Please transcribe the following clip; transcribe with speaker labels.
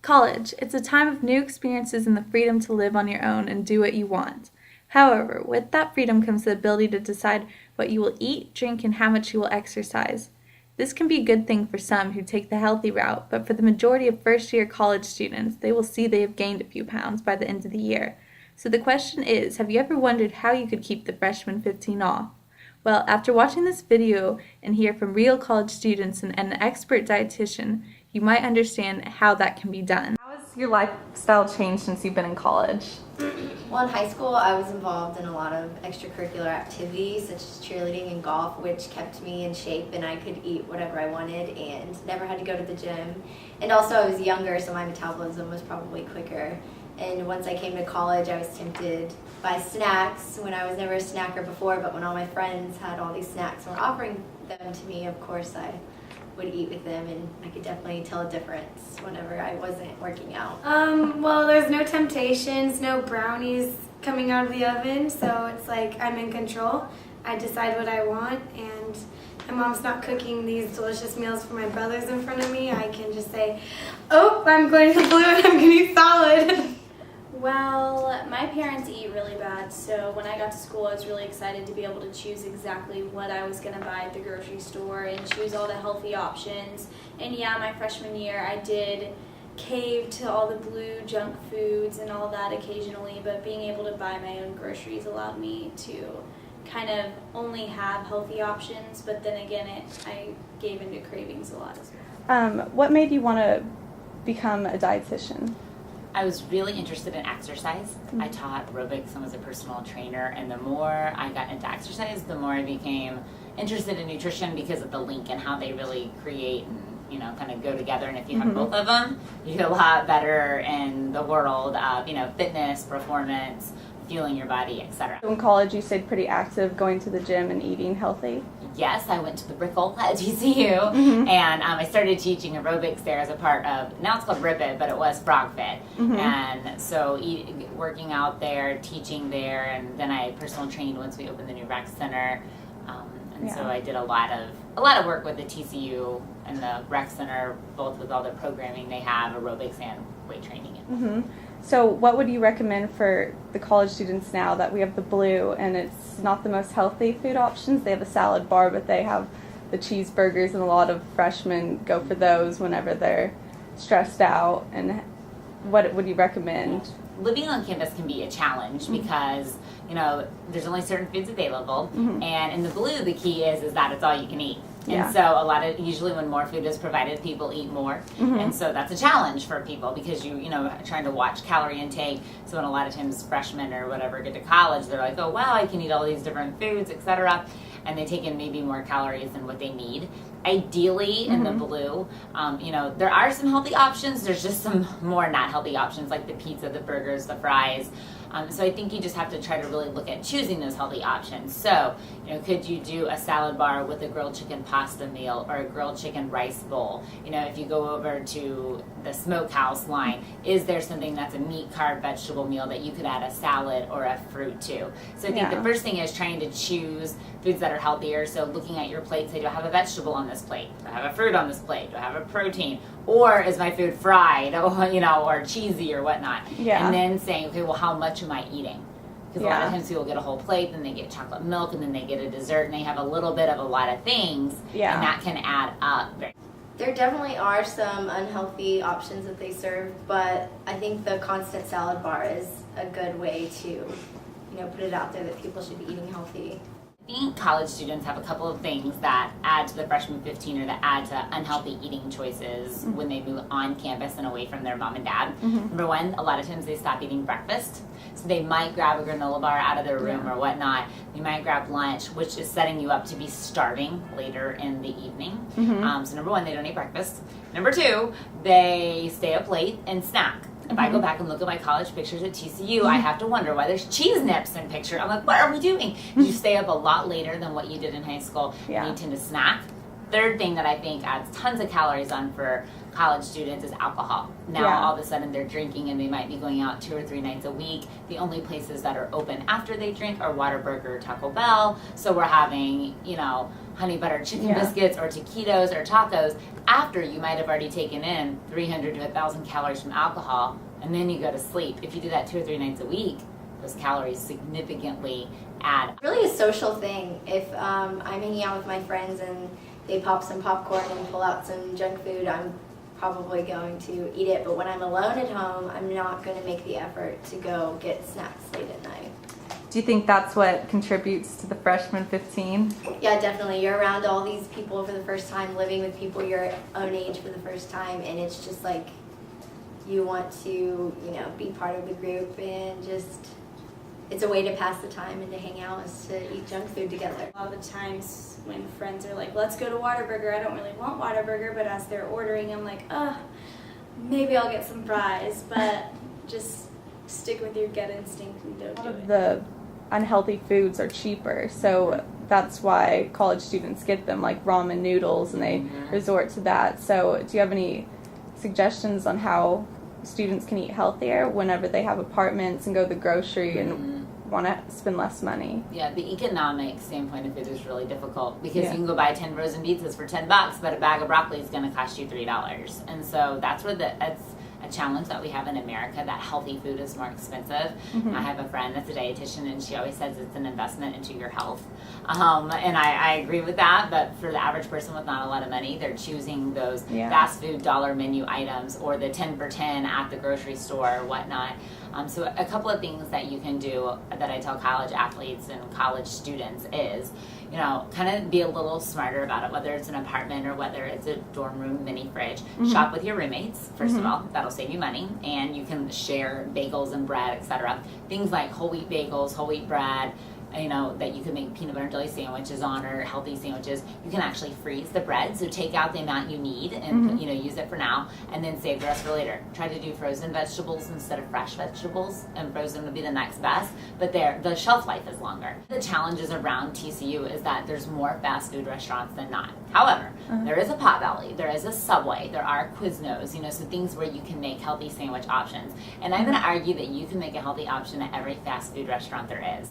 Speaker 1: College, it's a time of new experiences and the freedom to live on your own and do what you want. However, with that freedom comes the ability to decide what you will eat, drink, and how much you will exercise. This can be a good thing for some who take the healthy route, but for the majority of first-year college students, they will see they have gained a few pounds by the end of the year. So the question is, have you ever wondered how you could keep the freshman 15 off? Well, after watching this video and hear from real college students and an expert dietitian, you might understand how that can be done. How has your lifestyle changed since you've been in college?
Speaker 2: Well, in high school, I was involved in a lot of extracurricular activities such as cheerleading and golf, which kept me in shape and I could eat whatever I wanted and never had to go to the gym. And also I was younger, so my metabolism was probably quicker. And once I came to college, I was tempted by snacks when I was never a snacker before, but when all my friends had all these snacks and were offering them to me, of course I would eat with them, and I could definitely tell a difference whenever I wasn't working out.
Speaker 3: Well, there's no temptations, no brownies coming out of the oven, so it's like I'm in control. I decide what I want, and my mom's not cooking these delicious meals for my brothers in front of me. I can just say, oh, I'm going to the blue and I'm going to eat salad.
Speaker 4: Well, my parents eat really bad, so when I got to school, I was really excited to be able to choose exactly what I was going to buy at the grocery store and choose all the healthy options. And yeah, my freshman year, I did cave to all the blue junk foods and all that occasionally, but being able to buy my own groceries allowed me to kind of only have healthy options, but then again, I gave into cravings a lot as well.
Speaker 1: What made you want to become a dietitian?
Speaker 5: I was really interested in exercise. I taught aerobics and was a personal trainer, and the more I got into exercise, the more I became interested in nutrition because of the link and how they really create and kind of go together. And if you have both of them, you get a lot better in the world of fitness, performance, fueling your body, etc.
Speaker 1: In college, you stayed pretty active, going to the gym and eating healthy.
Speaker 5: Yes, I went to the Brickell at TCU, and I started teaching aerobics there as a part of, now it's called RIPIT, but it was Frog Fit. And so working out there, teaching there, and then I personal trained once we opened the new rec center. So I did a lot of work with the TCU and the rec center, both with all the programming they have, aerobics and weight training.
Speaker 1: So what would you recommend for the college students now that we have the blue and it's not the most healthy food options? They have a salad bar, but they have the cheeseburgers, and a lot of freshmen go for those whenever they're stressed out. And what would you recommend?
Speaker 5: Living on campus can be a challenge because there's only certain foods available, and in the blue the key is that it's all you can eat. And so usually when more food is provided, people eat more. And so that's a challenge for people because trying to watch calorie intake. So when a lot of times freshmen or whatever get to college, they're like, oh wow, I can eat all these different foods, etc. And they take in maybe more calories than what they need. Ideally in the blue, there are some healthy options. There's just some more not healthy options like the pizza, the burgers, the fries. So I think you just have to try to really look at choosing those healthy options. So, could you do a salad bar with a grilled chicken pasta meal or a grilled chicken rice bowl? If you go over to the smokehouse line, is there something that's a meat, carb, vegetable meal that you could add a salad or a fruit to? So I think the first thing is trying to choose foods that are healthier. So looking at your plate, say, do I have a vegetable on this plate? Do I have a fruit on this plate? Do I have a protein? Or is my food fried, or cheesy or whatnot? And then saying, okay, well, how much am I eating? Because a lot of times people get a whole plate, then they get chocolate milk, and then they get a dessert, and they have a little bit of a lot of things, and that can add up.
Speaker 2: There definitely are some unhealthy options that they serve, but I think the constant salad bar is a good way to, put it out there that people should be eating healthy.
Speaker 5: I think college students have a couple of things that add to the freshman 15 or that add to unhealthy eating choices when they move on campus and away from their mom and dad. Number one, a lot of times they stop eating breakfast. So they might grab a granola bar out of their room or whatnot. They might grab lunch, which is setting you up to be starving later in the evening. So number one, they don't eat breakfast. Number two, they stay up late and snack. If I go back and look at my college pictures at TCU, I have to wonder why there's cheese nips in picture. I'm like, what are we doing? You stay up a lot later than what you did in high school, and you tend to snack. Third thing that I think adds tons of calories on for college students is alcohol. Now
Speaker 1: Yeah.
Speaker 5: all of a sudden they're drinking and they might be going out 2 or 3 nights a week. The only places that are open after they drink are Whataburger, Taco Bell. So we're having, honey butter chicken
Speaker 1: Yeah.
Speaker 5: biscuits or taquitos or tacos after you might have already taken in 300 to 1,000 calories from alcohol, and then you go to sleep. If you do that 2 or 3 nights a week, those calories significantly add.
Speaker 2: Really a social thing. If I'm hanging out with my friends and they pop some popcorn and pull out some junk food, I'm probably going to eat it. But when I'm alone at home, I'm not going to make the effort to go get snacks late at night.
Speaker 1: Do you think that's what contributes to the freshman 15?
Speaker 2: Yeah, definitely. You're around all these people for the first time, living with people your own age for the first time, and it's just like you want to, be part of the group, and just it's a way to pass the time and to hang out is to eat junk food together.
Speaker 4: A lot of the times when friends are like, let's go to Whataburger, I don't really want Whataburger, but as they're ordering, I'm like, maybe I'll get some fries, but just stick with your gut instinct and don't do it.
Speaker 1: The unhealthy foods are cheaper, so that's why college students get them, like ramen noodles, and they resort to that. So do you have any suggestions on how students can eat healthier whenever they have apartments and go to the grocery and want to spend less money?
Speaker 5: Yeah, the economic standpoint of it is really difficult because
Speaker 1: Yeah.
Speaker 5: you can go buy 10 frozen pizzas for $10, but a bag of broccoli is going to cost you $3. And so that's where it's a challenge that we have in America, that healthy food is more expensive.
Speaker 1: Mm-hmm.
Speaker 5: I have a friend that's a dietitian, and she always says it's an investment into your health. And I agree with that, but for the average person with not a lot of money, they're choosing those
Speaker 1: Yeah.
Speaker 5: fast food dollar menu items or the 10 for 10 at the grocery store or whatnot. So a couple of things that you can do that I tell college athletes and college students is, kind of be a little smarter about it, whether it's an apartment or whether it's a dorm room mini fridge. Shop with your roommates, first of all. That'll save you money. And you can share bagels and bread, etc. Things like whole wheat bagels, whole wheat bread, that you can make peanut butter and jelly sandwiches on, or healthy sandwiches. You can actually freeze the bread, so take out the amount you need and use it for now, and then save the rest for later. Try to do frozen vegetables instead of fresh vegetables, and frozen would be the next best, but the shelf life is longer. The challenges around TCU is that there's more fast food restaurants than not. However, there is a Potbelly, there is a Subway, there are Quiznos, so things where you can make healthy sandwich options. And I'm going to argue that you can make a healthy option at every fast food restaurant there is.